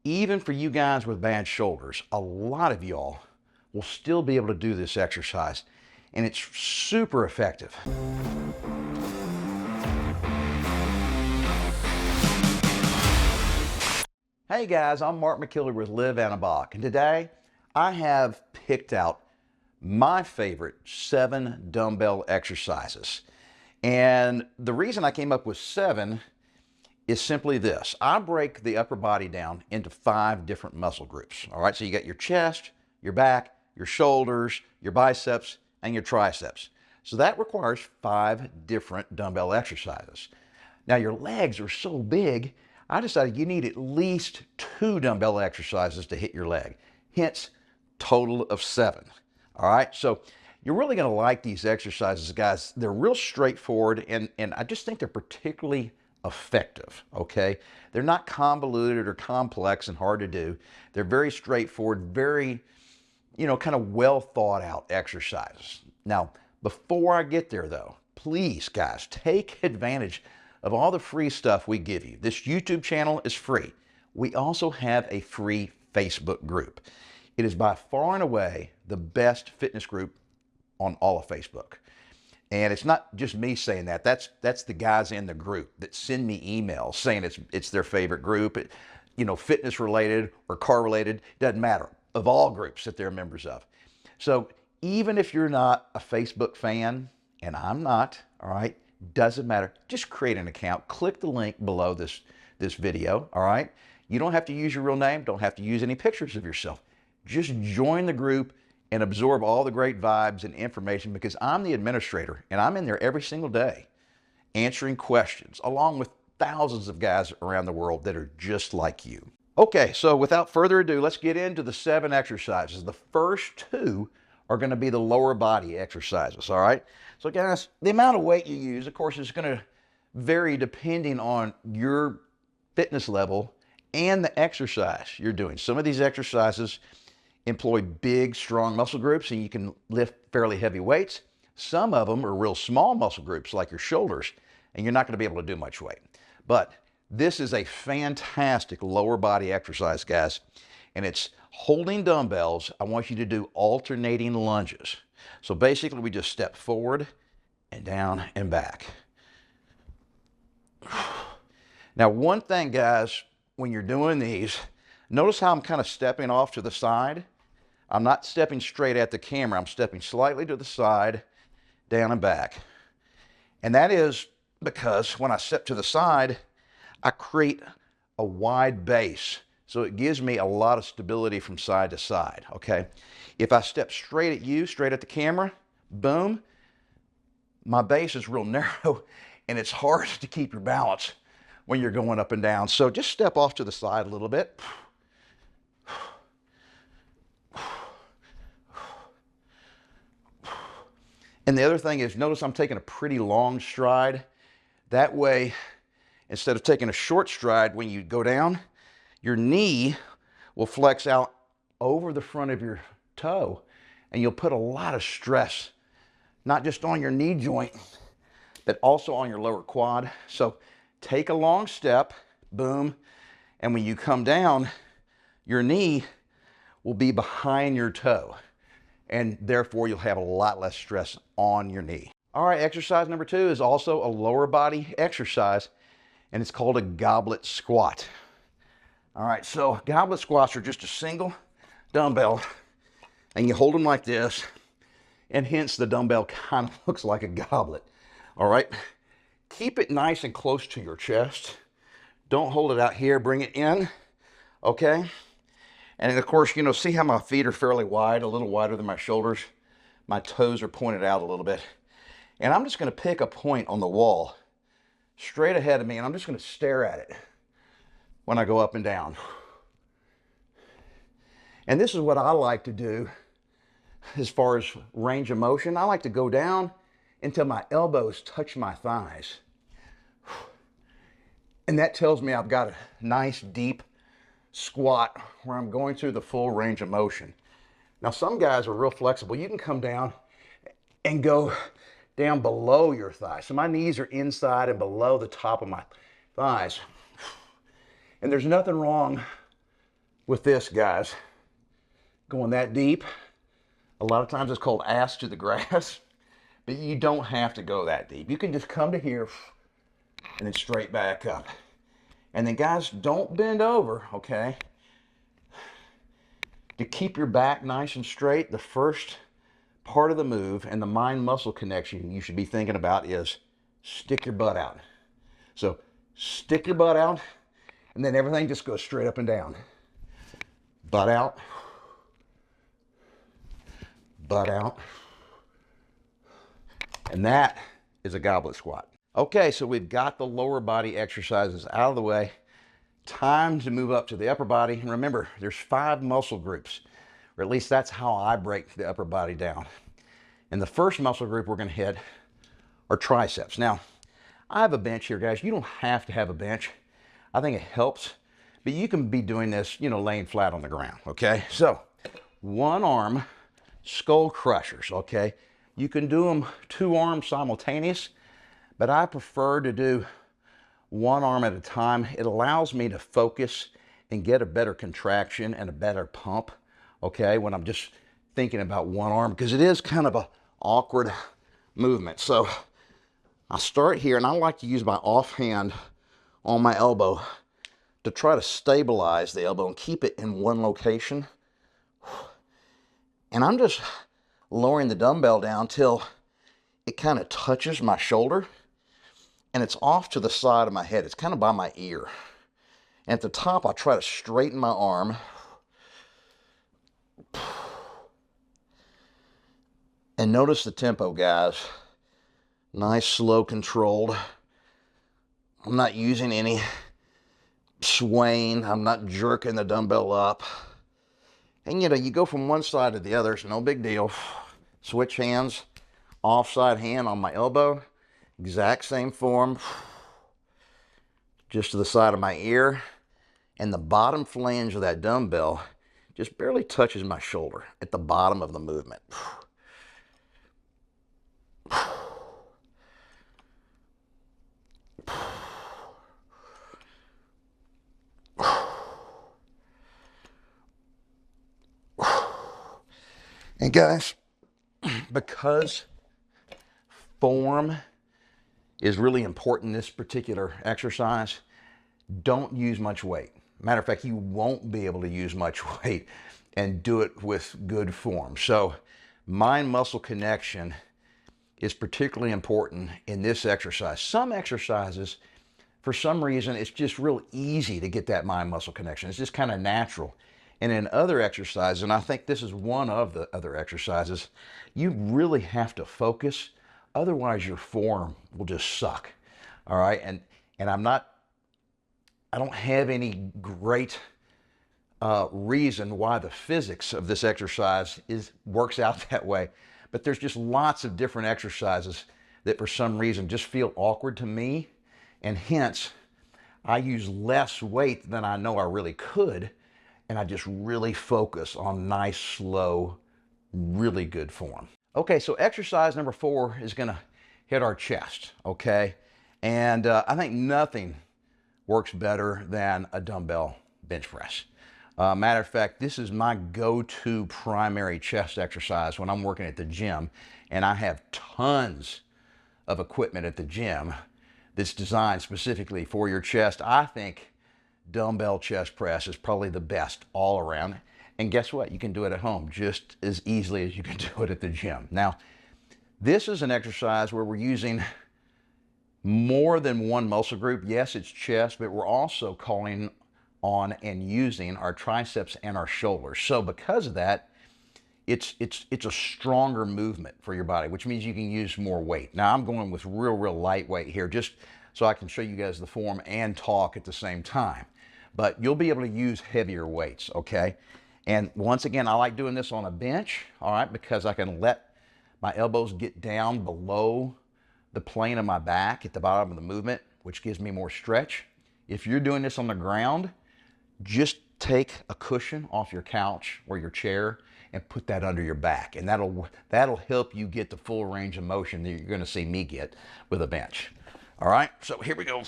even for you guys with bad shoulders, a lot of y'all will still be able to do this exercise, and it's super effective. Hey guys, I'm Mark McKilley with Live Anabolic, and today I have picked out my favorite 7 dumbbell exercises. And the reason I came up with 7 is simply this. I break the upper body down into 5 different muscle groups. All right, so you got your chest, your back, your shoulders, your biceps, and your triceps. So that requires 5 different dumbbell exercises. Now your legs are so big, I decided you need at least 2 dumbbell exercises to hit your leg. Hence, total of 7. All right, so you're really going to like these exercises, guys. They're real straightforward, and I just think they're particularly effective, okay? They're not convoluted or complex and hard to do. They're very straightforward, very, kind of well thought out exercises. Now, before I get there though, please, guys, take advantage of all the free stuff we give you. This YouTube channel is free. We also have a free Facebook group. It is by far and away the best fitness group on all of Facebook. And it's not just me saying that. That's the guys in the group that send me emails saying it's their favorite group. Fitness related or car related, doesn't matter, of all groups that they're members of. So even if you're not a Facebook fan, and I'm not, all right, doesn't matter. Just create an account. Click the link below this video, all right? You don't have to use your real name. Don't have to use any pictures of yourself. Just join the group and absorb all the great vibes and information, because I'm the administrator and I'm in there every single day answering questions along with thousands of guys around the world that are just like you. Okay, so without further ado, let's get into the 7 exercises. The first 2 are going to be the lower body exercises, all right? So guys, the amount of weight you use, of course, is going to vary depending on your fitness level and the exercise you're doing. Some of these exercises employ big, strong muscle groups, and you can lift fairly heavy weights. Some of them are real small muscle groups, like your shoulders, and you're not going to be able to do much weight. But this is a fantastic lower body exercise, guys, and it's holding dumbbells. I want you to do alternating lunges. So basically, we just step forward and down and back. Now, one thing, guys, when you're doing these, notice how I'm kind of stepping off to the side. I'm not stepping straight at the camera. I'm stepping slightly to the side, down and back. And that is because when I step to the side, I create a wide base. So it gives me a lot of stability from side to side, okay? If I step straight at you, straight at the camera, boom, my base is real narrow and it's hard to keep your balance when you're going up and down. So just step off to the side a little bit. And the other thing is, notice I'm taking a pretty long stride. That way, instead of taking a short stride, when you go down, your knee will flex out over the front of your toe, and you'll put a lot of stress, not just on your knee joint, but also on your lower quad. So take a long step, boom, and when you come down, your knee will be behind your toe, and therefore you'll have a lot less stress on your knee. All right, exercise number 2 is also a lower body exercise, and it's called a goblet squat. All right, so goblet squats are just a single dumbbell, and you hold them like this, and hence the dumbbell kind of looks like a goblet. All right, keep it nice and close to your chest. Don't hold it out here, bring it in, okay? And of course, see how my feet are fairly wide, a little wider than my shoulders? My toes are pointed out a little bit. And I'm just going to pick a point on the wall straight ahead of me, and I'm just going to stare at it when I go up and down. And this is what I like to do as far as range of motion. I like to go down until my elbows touch my thighs. And that tells me I've got a nice deep squat where I'm going through the full range of motion. Now, some guys are real flexible. You can come down and go down below your thighs. So my knees are inside and below the top of my thighs. And there's nothing wrong with this, guys, going that deep, a lot of times it's called ass to the grass, but you don't have to go that deep. You can just come to here and then straight back up. And then, guys, don't bend over, okay? To keep your back nice and straight, the first part of the move and the mind-muscle connection you should be thinking about is stick your butt out. So stick your butt out, and then everything just goes straight up and down. Butt out, butt out, and that is a goblet squat. Okay, so we've got the lower body exercises out of the way. Time to move up to the upper body. And remember, there's 5 muscle groups, or at least that's how I break the upper body down. And the first muscle group we're going to hit are triceps. Now, I have a bench here, guys. You don't have to have a bench. I think it helps, but you can be doing this, you know, laying flat on the ground, okay? So, one arm skull crushers, okay? You can do them 2 arms simultaneous, but I prefer to do 1 arm at a time. It allows me to focus and get a better contraction and a better pump, okay, when I'm just thinking about 1 arm, because it is kind of an awkward movement. So I start here, and I like to use my offhand on my elbow to try to stabilize the elbow and keep it in one location. And I'm just lowering the dumbbell down till it kind of touches my shoulder, and it's off to the side of my head. It's kind of by my ear. And at the top, I try to straighten my arm. And notice the tempo, guys. Nice, slow, controlled. I'm not using any swaying. I'm not jerking the dumbbell up. And you know, you go from one side to the other. It's no big deal. Switch hands. Offside hand on my elbow. Exact same form. Just to the side of my ear. And the bottom flange of that dumbbell just barely touches my shoulder at the bottom of the movement. And guys, because form is really important in this particular exercise, don't use much weight. Matter of fact, you won't be able to use much weight and do it with good form. So mind-muscle connection is particularly important in this exercise. Some exercises, for some reason, it's just real easy to get that mind-muscle connection. It's just kind of natural. And in other exercises, and I think this is one of the other exercises, you really have to focus. Otherwise, your form will just suck. All right? And I don't have any great reason why the physics of this exercise works out that way. But there's just lots of different exercises that for some reason just feel awkward to me. And hence, I use less weight than I know I really could. And I just really focus on nice, slow, really good form. Okay, so exercise number 4 is gonna hit our chest, okay? And I think nothing works better than a dumbbell bench press. Matter of fact, this is my go-to primary chest exercise when I'm working at the gym, and I have tons of equipment at the gym that's designed specifically for your chest. I think dumbbell chest press is probably the best all around. And guess what? You can do it at home just as easily as you can do it at the gym. Now, this is an exercise where we're using more than one muscle group. Yes, it's chest, but we're also calling on and using our triceps and our shoulders. So because of that, it's a stronger movement for your body, which means you can use more weight. Now, I'm going with real lightweight here, just so I can show you guys the form and talk at the same time. But you'll be able to use heavier weights, okay? And once again, I like doing this on a bench, all right, because I can let my elbows get down below the plane of my back at the bottom of the movement, which gives me more stretch. If you're doing this on the ground, just take a cushion off your couch or your chair and put that under your back, and that'll help you get the full range of motion that you're going to see me get with a bench. All right, so here we go.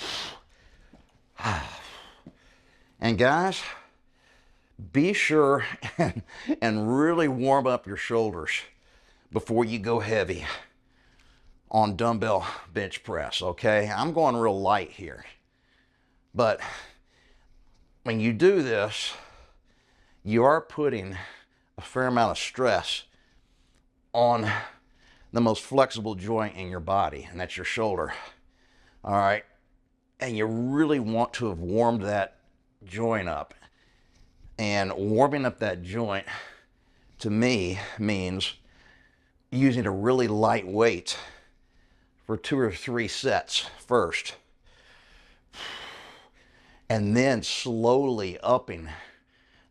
And guys, be sure and really warm up your shoulders before you go heavy on dumbbell bench press, okay? I'm going real light here. But when you do this, you are putting a fair amount of stress on the most flexible joint in your body, and that's your shoulder. All right? And you really want to have warmed that joint up. And warming up that joint, to me, means using a really light weight for 2 or 3 sets first. And then slowly upping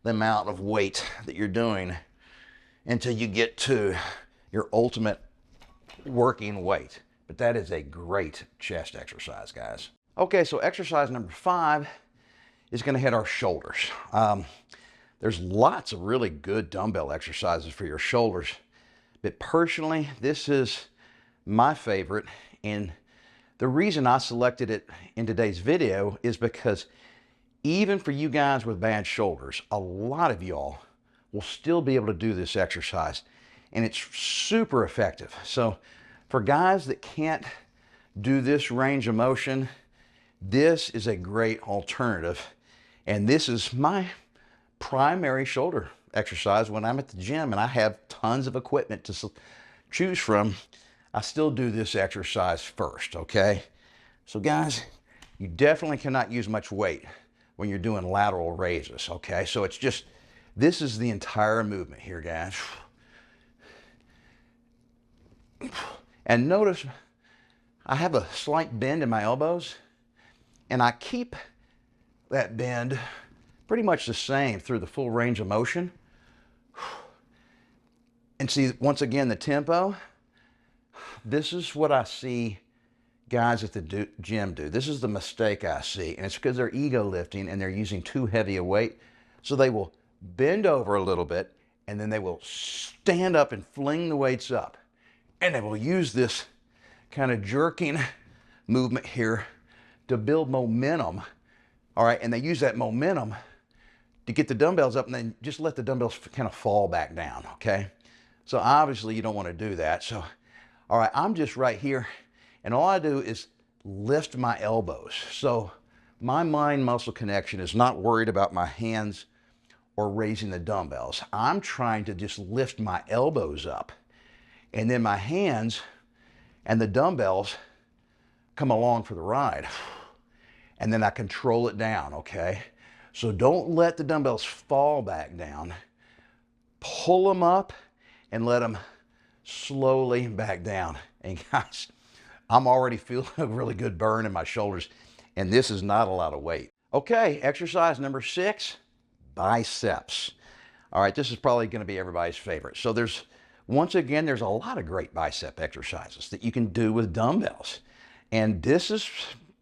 the amount of weight that you're doing until you get to your ultimate working weight. But that is a great chest exercise, guys. Okay, so exercise number 5 is going to hit our shoulders. There's lots of really good dumbbell exercises for your shoulders, but personally, this is my favorite, and the reason I selected it in today's video is because even for you guys with bad shoulders, a lot of y'all will still be able to do this exercise, and it's super effective. So for guys that can't do this range of motion, this is a great alternative, and this is my primary shoulder exercise when I'm at the gym and I have tons of equipment to choose from. I still do this exercise first, okay? So guys, you definitely cannot use much weight when you're doing lateral raises, okay? So it's just, this is the entire movement here, guys. And notice I have a slight bend in my elbows, and I keep that bend pretty much the same through the full range of motion. And see, once again, the tempo, this is what I see guys at the gym do. This is the mistake I see, and it's because they're ego lifting and they're using too heavy a weight. So they will bend over a little bit, and then they will stand up and fling the weights up. And they will use this kind of jerking movement here to build momentum. All right, and they use that momentum to get the dumbbells up and then just let the dumbbells kind of fall back down, okay? So obviously you don't want to do that. So, all right, I'm just right here, and all I do is lift my elbows. So my mind-muscle connection is not worried about my hands or raising the dumbbells. I'm trying to just lift my elbows up, and then my hands and the dumbbells come along for the ride. And then I control it down, okay? So don't let the dumbbells fall back down. Pull them up and let them slowly back down. And guys, I'm already feeling a really good burn in my shoulders, and this is not a lot of weight. Okay, exercise number 6, biceps. All right, this is probably going to be everybody's favorite. So once again, there's a lot of great bicep exercises that you can do with dumbbells. And this is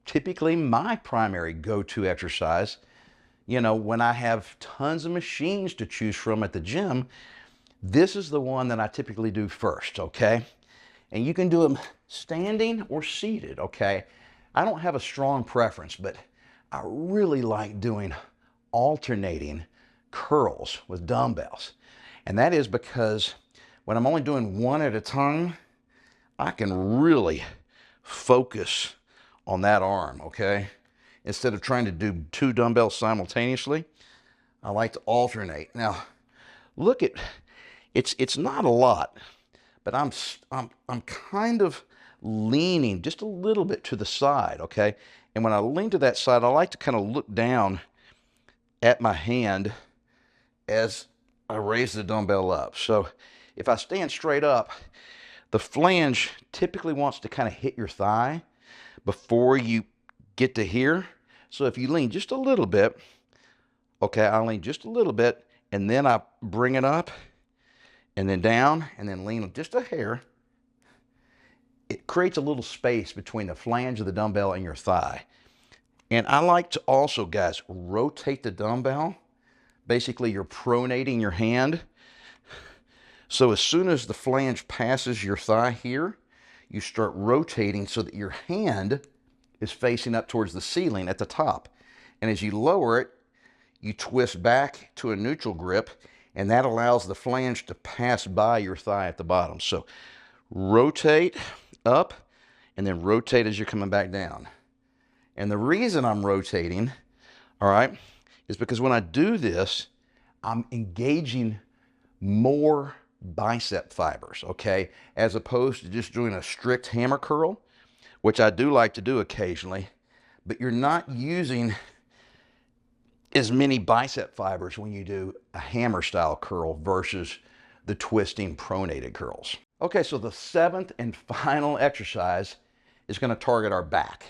typically my primary go-to exercise. You know, when I have tons of machines to choose from at the gym, this is the one that I typically do first, okay? And you can do them standing or seated, okay? I don't have a strong preference, but I really like doing alternating curls with dumbbells. And that is because when I'm only doing one at a time, I can really focus on that arm, okay? Instead of trying to do 2 dumbbells simultaneously, I like to alternate. Now, look at, it's not a lot, but I'm kind of leaning just a little bit to the side, okay? And when I lean to that side, I like to kind of look down at my hand as I raise the dumbbell up. So if I stand straight up, the flange typically wants to kind of hit your thigh before you get to here. So if you lean just a little bit, okay, I lean just a little bit, and then I bring it up, and then down, and then lean just a hair. It creates a little space between the flange of the dumbbell and your thigh. And I like to also, guys, rotate the dumbbell. Basically, you're pronating your hand. So as soon as the flange passes your thigh here, you start rotating so that your hand is facing up towards the ceiling at the top. And as you lower it, you twist back to a neutral grip, and that allows the flange to pass by your thigh at the bottom. So rotate up and then rotate as you're coming back down. And the reason I'm rotating, all right, is because when I do this, I'm engaging more bicep fibers, okay, as opposed to just doing a strict hammer curl, which I do like to do occasionally, but you're not using as many bicep fibers when you do a hammer style curl versus the twisting pronated curls. Okay, so the 7th and final exercise is going to target our back.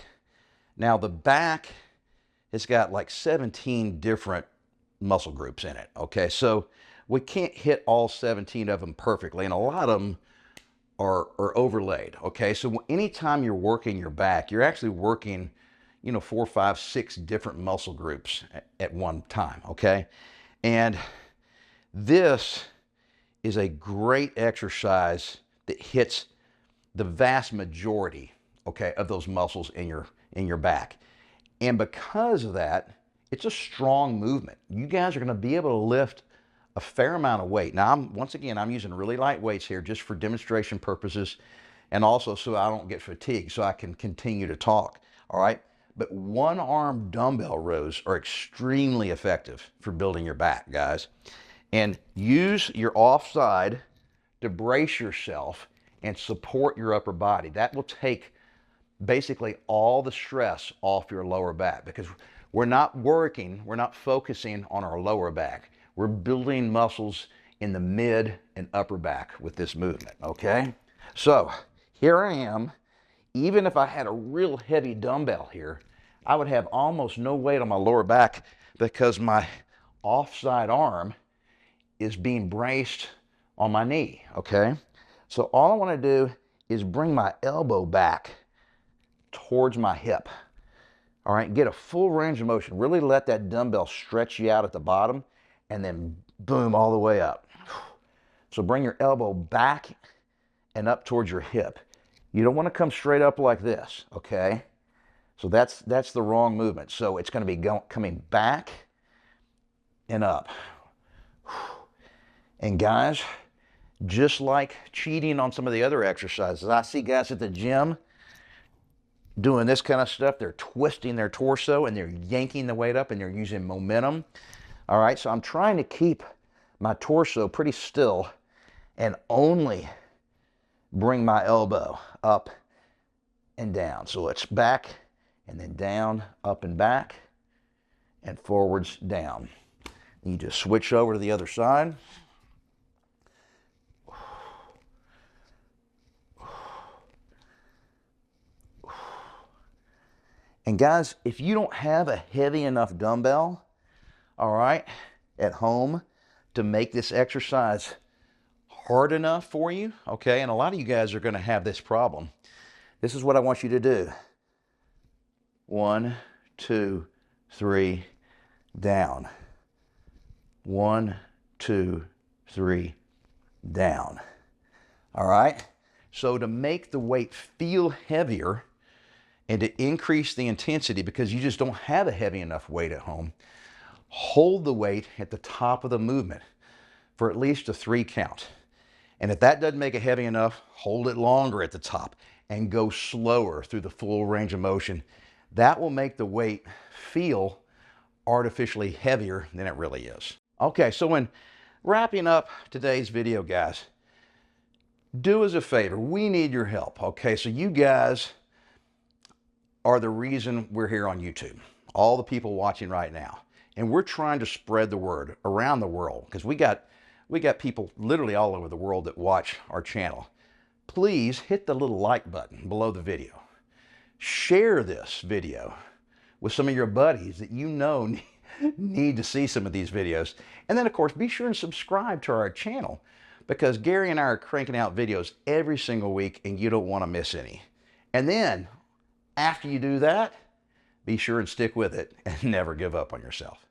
Now the back has got like 17 different muscle groups in it, okay? So we can't hit all 17 of them perfectly, and a lot of them are overlaid, okay? So anytime you're working your back, you're actually working, you know, 4, 5, 6 different muscle groups at one time, okay? And this is a great exercise that hits the vast majority, okay, of those muscles in your back. And because of that, it's a strong movement. You guys are going to be able to lift a fair amount of weight. Now, once again, I'm using really light weights here just for demonstration purposes and also so I don't get fatigued, so I can continue to talk, all right? But one-arm dumbbell rows are extremely effective for building your back, guys. And use your offside to brace yourself and support your upper body. That will take basically all the stress off your lower back, because we're not focusing on our lower back. We're building muscles in the mid and upper back with this movement, okay? So here I am. Even if I had a real heavy dumbbell here, I would have almost no weight on my lower back because my offside arm is being braced on my knee, okay? So all I want to do is bring my elbow back towards my hip. All right, get a full range of motion. Really let that dumbbell stretch you out at the bottom and then boom, all the way up. So bring your elbow back and up towards your hip. You don't want to come straight up like this, okay? So that's the wrong movement. So it's going to be coming back and up. And guys, just like cheating on some of the other exercises, I see guys at the gym doing this kind of stuff. They're twisting their torso and they're yanking the weight up and they're using momentum. All right, so I'm trying to keep my torso pretty still and only bring my elbow up and down. So it's back and then down, up and back, and forwards, down. You just switch over to the other side. And guys, if you don't have a heavy enough dumbbell, all right, at home to make this exercise hard enough for you, okay, and a lot of you guys are going to have this problem. This is what I want you to do. 1, 2, 3, down. 1, 2, 3, down. All right? So to make the weight feel heavier and to increase the intensity, because you just don't have a heavy enough weight at home, hold the weight at the top of the movement for at least a 3 count. And if that doesn't make it heavy enough, hold it longer at the top and go slower through the full range of motion. That will make the weight feel artificially heavier than it really is. Okay, so when wrapping up today's video, guys, do us a favor. We need your help, okay? So you guys are the reason we're here on YouTube, all the people watching right now. And we're trying to spread the word around the world because we got people literally all over the world that watch our channel. Please hit the little like button below the video. Share this video with some of your buddies that you know need to see some of these videos. And then, of course, be sure and subscribe to our channel because Gary and I are cranking out videos every single week and you don't want to miss any. And then, after you do that, be sure and stick with it and never give up on yourself.